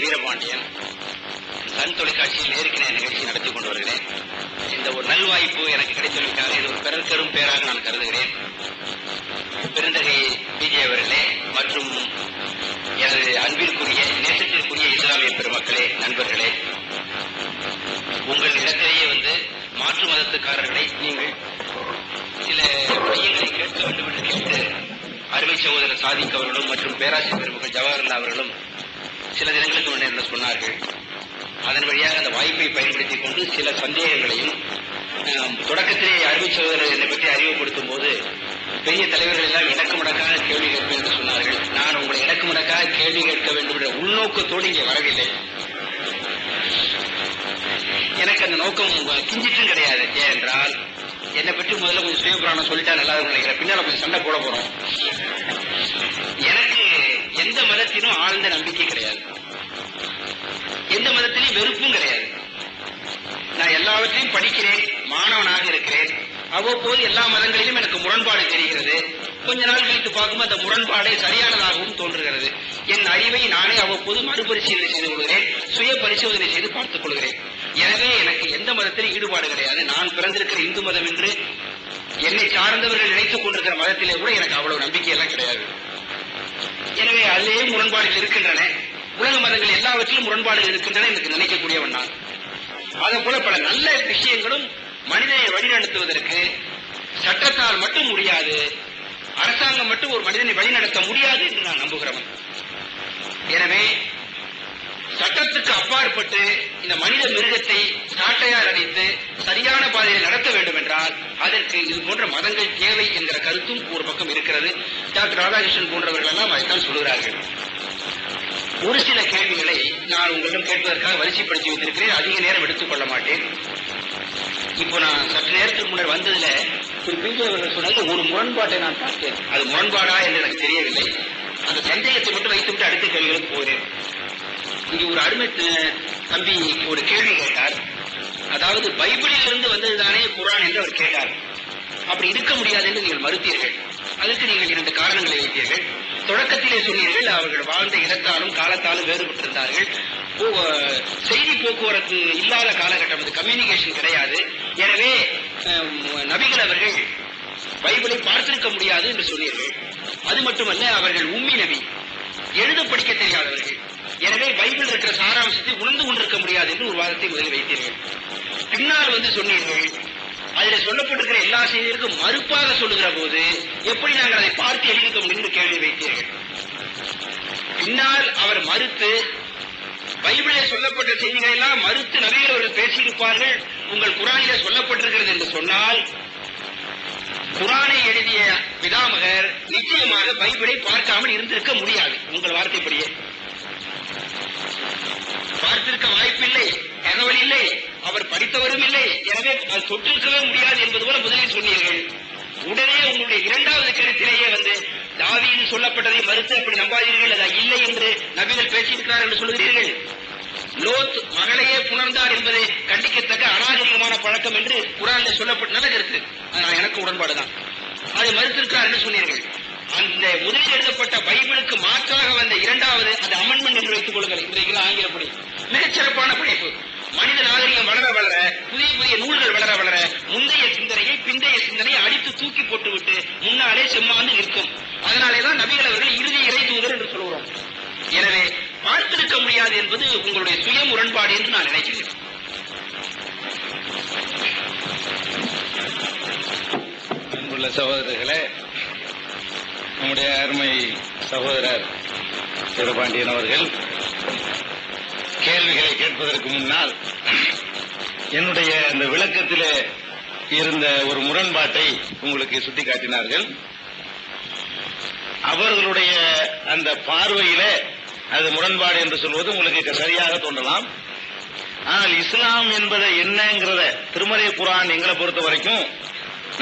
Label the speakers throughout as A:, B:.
A: Veerapandian. Sun தொலைக்காட்சியில் ஏற்கனவே நிகழ்ச்சி நடத்தி கொண்டு வருகிறேன். இந்த ஒரு நல்வாய்ப்பு எனக்கு கிடைத்துள்ளதற்காக இது ஒரு பெரும் பேராக நான் கருதுகிறேன். பெருந்தகை பிஜே அவர்களே மற்றும் எனது அன்பிற்குரிய நேசத்திற்குரிய இஸ்லாமிய பெருமக்களே, நண்பர்களே, உங்கள் இடத்திலேயே மாற்று மதத்துக்காரர்களை நீங்கள் சில மையங்களை கேட்க வேண்டும் என்று கேட்டு அருமை சகோதரர் சாதிக் அவர்களும் மற்றும் பேராசிரியர் பெருமக்கள் ஜவஹர்லால் அவர்களும் சில தினங்களுக்கு முன்னே என்ன சொன்னார்கள். அதன் வழியாக அந்த வாய்ப்பை பயன்படுத்திக் கொண்டு சில சந்தேகங்களையும் தொடக்கத்திலே அருமை சகோதரர் என்னை பற்றி அறிவுப்படுத்தும் போது பெரிய தலைவர்கள் எல்லாம் இடக்கு முடக்காக கேள்வி கேட்பேன் என்று சொன்னார்கள். நான் உங்களை இடக்கு முடக்காக கேள்வி கேட்க வேண்டும் என்ற உள்நோக்கத்தோடு இங்கே வரவில்லை. எனக்கு அந்த நோக்கம் கிஞ்சிட்டும் கிடையாது. ஏனென்றால் என்னை பற்றி முதல்ல கொஞ்சம் சுயபுராணம் சொல்லிட்டா நல்லா நினைக்கிறேன். பின்னால கொஞ்சம் சண்டை போட போறோம். எனக்கு எந்த மதத்திலும் ஆழ்ந்த நம்பிக்கை கிடையாது, எந்த மதத்திலையும் வெறுப்பும் கிடையாது. நான் எல்லாவற்றையும் படிக்கிறேன், மாணவனாக இருக்கிறேன். அவ்வப்போது எல்லா மதங்களிலும் எனக்கு முரண்பாடு தெரிகிறது. கொஞ்ச நாள் கழித்து பார்க்கும்போது அந்த முரண்பாடே சரியானதாகவும் தோன்றுகிறது. என் அறிவை நானே அவ்வப்போது மறுபரிசீலனை செய்து கொள்கிறேன், சுய பரிசோதனை செய்து பார்த்துக் கொள்கிறேன். எனவே எனக்கு எந்த மதத்திலும் ஈடுபாடு கிடையாது. நான் பிறந்திருக்கிற இந்து மதம் என்று என்னை சார்ந்தவர்கள் நினைத்துக் கொண்டிருக்கிற மதத்திலே கூட எனக்கு அவ்வளவு நம்பிக்கையெல்லாம் கிடையாது. எனவே அதிலேயே முரண்பாடுகள் இருக்கின்றன. உலக மதங்கள் எல்லாவற்றிலும் முரண்பாடுகள் இருக்கின்றன என்று நினைக்கக்கூடியவன் நான். அதே போல பல நல்ல விஷயங்களும் மனிதனை வழிநடத்துவதற்கு சட்டத்தால் மட்டும் முடியாது, அரசாங்கம் மட்டும் ஒரு மனிதனை வழிநடத்த முடியாது என்று நான் நம்புகிறவன். எனவே சட்டத்துக்கு அப்பாற்பட்டு இந்த மனித மிருகத்தை சாட்டையால் அடித்து சரியான பாதையில் நடத்த வேண்டும் என்றால் அதற்கு இது போன்ற மதங்கள் தேவை என்கிற கருத்தும் ஒரு பக்கம் இருக்கிறது. டாக்டர் ராதாகிருஷ்ணன் போன்றவர்கள் எல்லாம் அதைத்தான் சொல்கிறார்கள். ஒரு சில கேள்விகளை நான் உங்களிடம் கேட்பதற்காக வரிசைப்படுத்தி வைத்திருக்கிறேன். அதிக நேரம் எடுத்துக் கொள்ள மாட்டேன். இப்போ நான் சற்று நேரத்துக்கு முன்னர் வந்ததுல ஒரு பிஜேவர்கள் சொன்னாங்க, ஒரு முரண்பாட்டை நான் பார்த்தேன். அது முரண்பாடா என்று எனக்கு தெரியவில்லை. அந்த சந்தேகத்தை மட்டும் வைத்துவிட்டு அடுத்த கேள்விகளுக்கு போகிறேன். இங்கே ஒரு அருமை தம்பி ஒரு கேள்வி கேட்டார். அதாவது பைபிளில் இருந்து வந்ததுதானே குர்ஆன் என்று அவர் கேட்டார். அப்படி இருக்க முடியாது என்று நீங்கள் மறுத்தீர்கள். அதற்கு நீங்கள் 2 காரணங்களை வைத்தீர்கள். தொடக்கத்திலே சொன்னீர்கள், அவர்கள் வாழ்ந்த இடத்தாலும் காலத்தாலும் வேறுபட்டிருந்தார்கள். செய்தி போக்குவரத்து இல்லாத காலகட்டம், அது கம்யூனிகேஷன் கிடையாது. எனவே நபிகள் அவர்கள் பைபிளை பார்த்திருக்க முடியாது என்று சொன்னீர்கள். அது மட்டுமல்ல, அவர்கள் உம்மி நபி, எழுத படிக்க தெரியாதவர்கள். எனவே பைபிள் இருக்கிற சாராம்சத்தை உணர்ந்து கொண்டிருக்க முடியாது என்று ஒரு வாதத்தை முதலில் வைத்தீர்கள். பின்னால் சொன்னீர்கள், அதில் சொல்லப்பட்டிருக்கிற எல்லா செய்திகளுக்கும் மறுப்பாக சொல்லுகிற போது எப்படி நாங்கள் அதை பார்த்து எழுதிக்க முடியும் என்று கேள்வி வைத்தீர்கள். பின்னால் அவர் மறுத்து பைபிளில் சொல்லப்பட்ட செய்திகளை எல்லாம் மறுத்து நபிகள் அவர்கள் பேசியிருப்பார்கள், உங்கள் குர்ஆனிலே சொல்லப்பட்டிருக்கிறது என்று சொன்னால், குர்ஆனை எழுதிய பிதாமகர் நிச்சயமாக பைபிளை பார்க்காமல் இருந்திருக்க முடியாது. உங்கள் வார்த்தைப்படியே பார்த்திருக்க வாய்ப்பில்லை, தகவல் இல்லை, அவர் படித்தவரும் இல்லை. எனவே அது தொற்றிருக்கவே முடியாது என்பது போல முதலில் சொன்னீர்கள். உடனே உங்களுடைய 2வது கருத்திலேயே தாவீது சொல்லப்பட்டதை மறுத்து அப்படி நம்பாதீர்கள், அது இல்லை என்று நபிகள் பேசியிருக்கிறார் என்று சொல்கிறீர்கள். லோத் மகளையே புணர்ந்தார் என்பதை கண்டிக்கத்தக்க அநாகரிகமான பழக்கம் என்று குர்ஆனில் சொல்லப்பட்ட நல்ல கருத்து, எனக்கு உடன்பாடுதான். அதை மறுத்திருக்கிறார் என்று சொன்னீர்கள். அந்த முதலில் எழுதப்பட்ட பைபிளுக்கு மாற்றாக வந்த 2வது அந்த அமெண்ட்மெண்ட் என்று வைத்துக் கொள்ளுங்கள். இன்றைக்கு ஆங்கிலப்படி மிகச்சிறப்பான படைப்பு. மனித நாகரிகம் வளர வளர, புதிய புதிய நூல்கள் வளர வளர, முந்தைய சிந்தனையை பிந்தைய சிந்தனையை அடித்து தூக்கி போட்டுவிட்டு முன்னாலே செம்மாந்து நிற்கும். அதனாலேதான் நபிகள் அவர்கள் இறுதி இறை தூதர் என்று சொல்கிறோம். எனவே பார்த்திருக்க முடியாது என்பது உங்களுடைய சுய முரண்பாடு என்று நான் நினைக்கிறேன்.
B: அன்புள்ள சகோதரர்களே, நம்முடைய அருமை சகோதரர் வீரபாண்டியன் அவர்கள் கேள்விகளை கேட்பதற்கு முன்னால் என்னுடைய அந்த விளக்கத்திலே இருந்த ஒரு முரண்பாட்டை உங்களுக்கு சுட்டிக்காட்டினார்கள். அவர்களுடைய அந்த பார்வையிலே அது முரண்பாடு என்று சொல்வது உங்களுக்கு சரியாக தோன்றலாம். ஆனால் இஸ்லாம் என்பதை என்னங்கிறத திருமறை குர்ஆன் எங்களை பொறுத்த வரைக்கும்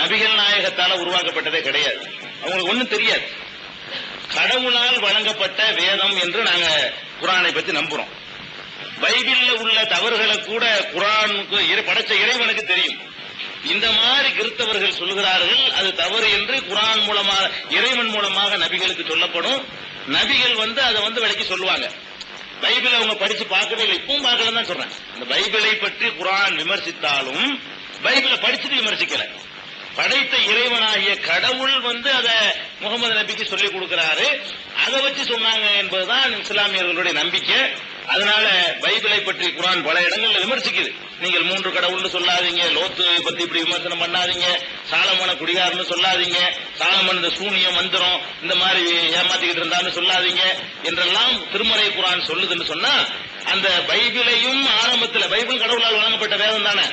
B: நபிகள் நாயகத்தால உருவாக்கப்பட்டதே கிடையாது. அவங்களுக்கு ஒண்ணும் தெரியாது. கடவுளால் வழங்கப்பட்ட வேதம் என்று நாங்க குர்ஆனை பத்தி நம்புறோம். பைபிள்ல உள்ள தவறுகளை கூட குர்ஆனுக்கு படைச்ச இறைவனுக்கு தெரியும். இந்த மாதிரி கிறிஸ்தவர்கள் சொல்லுகிறார்கள் அது தவறு என்று குர்ஆன் மூலமாக இறைவன் மூலமாக நபிகளுக்கு சொல்லப்படும். நபிகள் அதை விளக்கி சொல்லுவாங்க. பைபிளை அவங்க படிச்சு பார்க்கவே இல்லை, இப்பவும் பார்க்கலன்னு தான் சொல்றேன். இந்த பைபிளை பற்றி குர்ஆன் விமர்சித்தாலும் பைபிளை படிச்சுட்டு விமர்சிக்கல. படைத்த இறைவனாகிய கடவுள் அதை முகமது நபிக்கு சொல்லிக் கொடுக்கிறாரு, அதை வச்சு சொன்னாங்க என்பதுதான் இஸ்லாமியர்களுடைய நம்பிக்கை. அதனால பைபிளை பற்றி குர்ஆன் பல இடங்கள்ல விமர்சிக்குது. நீங்கள் 3 கடவுள்னு சொல்லாதீங்க, லோத்து பத்தி இப்படி விமர்சனம் பண்ணாதீங்க, சாலமோன குடிகாரன்னு சொல்லாதீங்க, சாலமன் இந்த சூனியம் மந்திரம் இந்த மாதிரி ஏமாத்திக்கிட்டு இருந்தான்னு சொல்லாதீங்க என்றெல்லாம் திருமறை குர்ஆன் சொல்லுதுன்னு சொன்னா, அந்த பைபிளையும் ஆரம்பத்தில் பைபிள் கடவுளால் வழங்கப்பட்ட வேதம் தானே,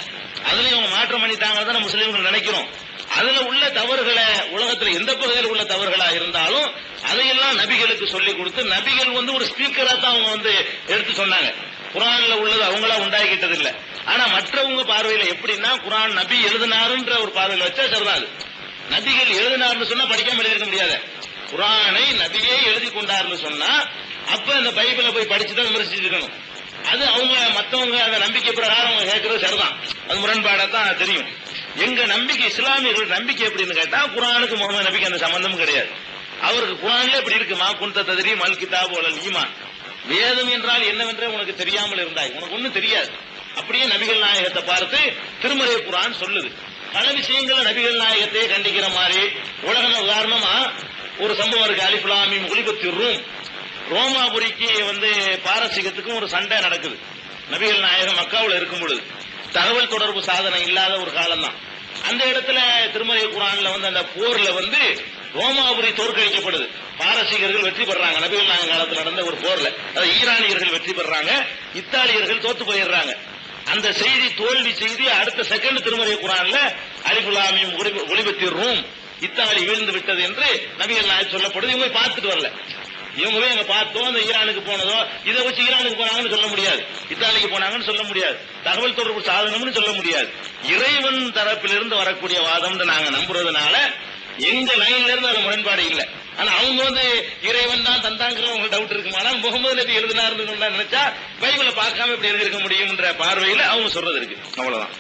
B: அதுலயும் அவங்க மாற்றம் பண்ணிட்டாங்க முஸ்லீம்கள் நினைக்கிறோம். அதுல உள்ள தவறுகளை உலகத்தில் எந்த பகுதியில் உள்ள தவறுகளா இருந்தாலும் அதையெல்லாம் நபிகளுக்கு சொல்லிக் கொடுத்து, நபிகள் ஒரு ஸ்பீக்கரா தான் அவங்க எடுத்து சொன்னாங்க. குர்ஆன்ல உள்ளது அவங்களா உண்டாக்கிட்டது இல்ல. ஆனா மற்றவங்க பார்வையில எப்படின்னா, குர்ஆன் நபி எழுதினாருன்ற ஒரு பார்வையில வச்சா சரிதான். நபிகள் எழுதினார்னு சொன்னா படிக்காம எழுதிருக்க முடியாது. குர்ஆனை நபியே எழுதி கொண்டாருன்னு சொன்னா அப்ப அந்த பைபிளை போய் படிச்சுதான் விமர்சிச்சு இருக்கணும். அது அவங்க மத்தவங்க அந்த நம்பிக்கை பிரகாரம் அவங்க கேட்கறது சரிதான், அது முரண்பாடா தான் தெரியும். எங்க நம்பிக்கை, இஸ்லாமியர்கள் நம்பிக்கை எப்படின்னு கேட்டா, குர்ஆனுக்கு முகமது நபிக்கு அந்த சம்பந்தமும் கிடையாது. அவருக்கு குர்ஆன்ல எப்படி இருக்கு, மா குன்த தத்ரி மல் கிதாபு வல் ஈமான், வேதம் என்றால் என்னவென்றே உனக்கு தெரியாமல் இருந்தாய், உனக்கு ஒண்ணும் தெரியாது. அப்படியே நபிகள் நாயகத்தை பார்த்து திருமறை குர்ஆன் சொல்லுது. பல விஷயங்கள் நபிகள் நாயகத்தை கண்டிக்கிற மாதிரி உலகம். உதாரணமா ஒரு சம்பவம் இருக்கு, அலிஃப் லாம் மீம் குலிபத்தி ரூம். ரோமாபுரிக்கு பாரசீகத்துக்கும் ஒரு சண்டை நடக்குது. நபிகள் நாயகம் மக்காவுல இருக்கும் பொழுது தகவல் தொடர்பு சாதனம் இல்லாத ஒரு காலம் தான். அந்த இடத்துல திருமறை குர்ஆன்ல அந்த போர்ல ரோமாபுரி தோற்கடிக்கப்படுது, பாரசீகர்கள் வெற்றி பெறாங்க. நபிகள் நாயகம் காலத்தில் நடந்த ஒரு போர்ல ஈரானியர்கள் வெற்றி பெறாங்க, இத்தாலியர்கள் தோத்து போயிடுறாங்க. அந்த செய்தி, தோல்வி செய்தி அடுத்த செகண்ட் திருமறை குர்ஆன்ல அலிஃப் லாம் மீம் குலிபத்தி ரூம், இத்தாலி வீழ்ந்து விட்டது என்று நபிகள் நாயகம் சொல்லப்படுது. இவங்க பார்த்துட்டு வரல, இவங்க எங்க பார்த்தோம், அந்த ஈரானுக்கு போனதோ இதை வச்சு ஈரானுக்கு போனாங்கன்னு சொல்ல முடியாது, இத்தாலிக்கு போனாங்கன்னு சொல்ல முடியாது, தகவல் தொடர்பு சாதனம்னு சொல்ல முடியாது. இறைவன் தரப்பிலிருந்து வரக்கூடிய வாதம் நாங்க நம்புறதுனால எங்க லைன்ல இருந்து அது முரண்பாடு இல்லை. ஆனா அவங்க இறைவன் தான் தந்தாங்கிறவங்க டவுட் இருக்குமா, முகமது நபி எழுதினாருன்னு நினைச்சா பைபிளை பார்க்காம இப்படி எழுதியிருக்க முடியும்ன்ற பார்வையில அவங்க சொல்றது இருக்கு. அவ்வளவுதான்.